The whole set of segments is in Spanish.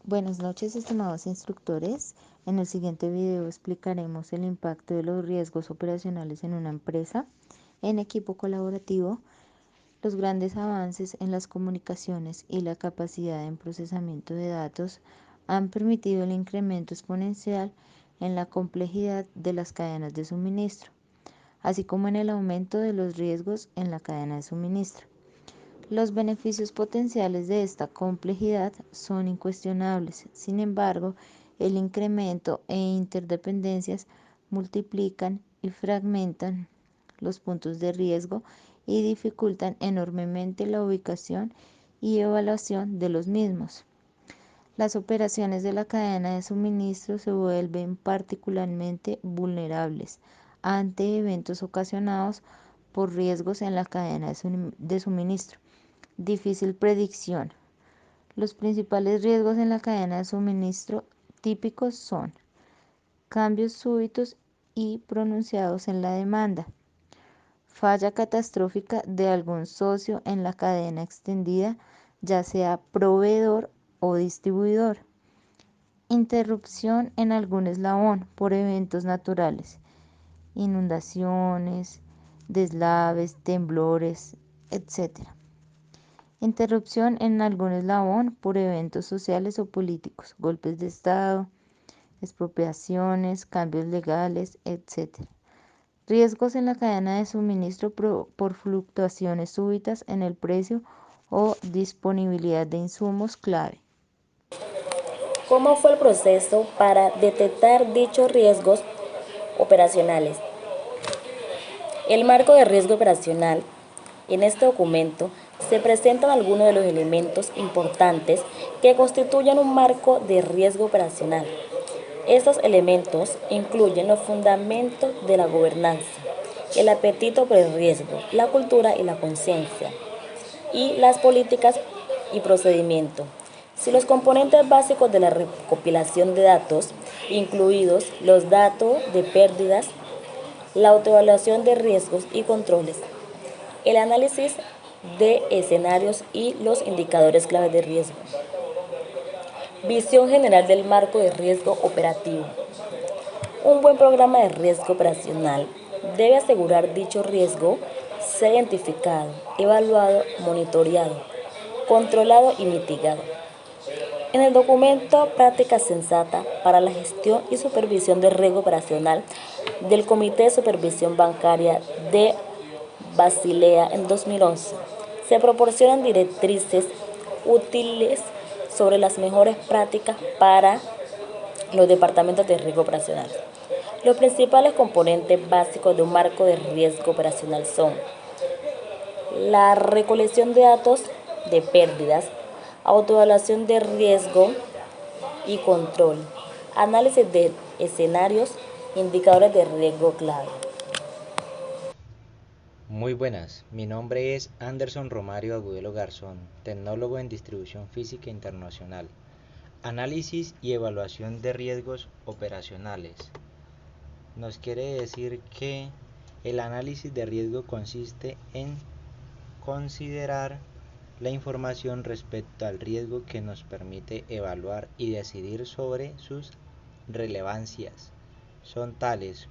Buenas noches, estimados instructores. En el siguiente video explicaremos el impacto de los riesgos operacionales en una empresa en equipo colaborativo, los grandes avances en las comunicaciones y la capacidad en procesamiento de datos han permitido el incremento exponencial en la complejidad de las cadenas de suministro, así como en el aumento de los riesgos en la cadena de suministro. Los beneficios potenciales de esta complejidad son incuestionables. Sin embargo, el incremento e interdependencias multiplican y fragmentan los puntos de riesgo y dificultan enormemente la ubicación y evaluación de los mismos. Las operaciones de la cadena de suministro se vuelven particularmente vulnerables ante eventos ocasionados por riesgos en la cadena de suministro. Difícil predicción. Los principales riesgos en la cadena de suministro típicos son cambios súbitos y pronunciados en la demanda, falla catastrófica de algún socio en la cadena extendida, ya sea proveedor o distribuidor, interrupción en algún eslabón por eventos naturales, inundaciones, deslaves, temblores, etc. Interrupción en algún eslabón por eventos sociales o políticos, golpes de Estado, expropiaciones, cambios legales, etc. Riesgos en la cadena de suministro por fluctuaciones súbitas en el precio o disponibilidad de insumos clave. ¿Cómo fue el proceso para detectar dichos riesgos operacionales? El marco de riesgo operacional. En este documento se presentan algunos de los elementos importantes que constituyen un marco de riesgo operacional. Estos elementos incluyen los fundamentos de la gobernanza, el apetito por el riesgo, la cultura y la conciencia, y las políticas y procedimientos. Si los componentes básicos de la recopilación de datos, incluidos los datos de pérdidas, la autoevaluación de riesgos y controles, el análisis de escenarios y los indicadores claves de riesgo. Visión general del marco de riesgo operativo. Un buen programa de riesgo operacional debe asegurar dicho riesgo sea identificado, evaluado, monitoreado, controlado y mitigado. En el documento Práctica Sensata para la Gestión y Supervisión de Riesgo Operacional del Comité de Supervisión Bancaria de Basilea en 2011, se proporcionan directrices útiles sobre las mejores prácticas para los departamentos de riesgo operacional. Los principales componentes básicos de un marco de riesgo operacional son la recolección de datos de pérdidas, autoevaluación de riesgo y control, análisis de escenarios, indicadores de riesgo clave. Muy buenas, mi nombre es Anderson Romario Agudelo Garzón, tecnólogo en distribución física internacional. Análisis y evaluación de riesgos operacionales. Nos quiere decir que el análisis de riesgo consiste en considerar la información respecto al riesgo que nos permite evaluar y decidir sobre sus relevancias. Son tales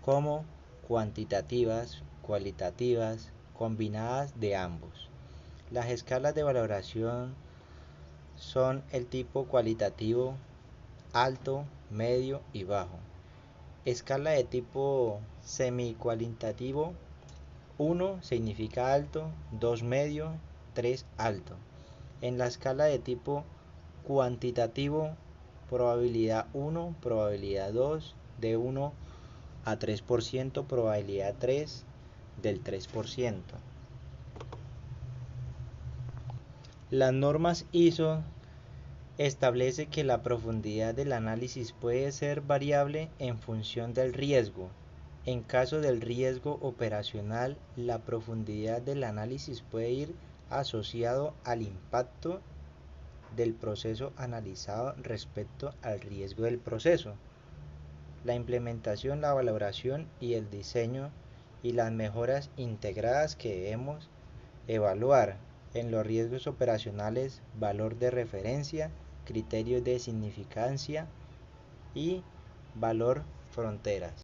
como cuantitativas, cualitativas, combinadas de ambos. Las escalas de valoración son el tipo cualitativo, alto, medio y bajo. Escala de tipo semicualitativo: 1 significa alto, 2 medio, 3 alto. En la escala de tipo cuantitativo, probabilidad 1, probabilidad 2, de 1 a 3%, probabilidad 3 del 3%. Las normas ISO establece que la profundidad del análisis puede ser variable en función del riesgo. En caso del riesgo operacional, la profundidad del análisis puede ir asociado al impacto del proceso analizado respecto al riesgo del proceso, la implementación, la valoración y el diseño y las mejoras integradas que debemos evaluar. En los riesgos operacionales, valor de referencia criterios de significancia y valor fronteras.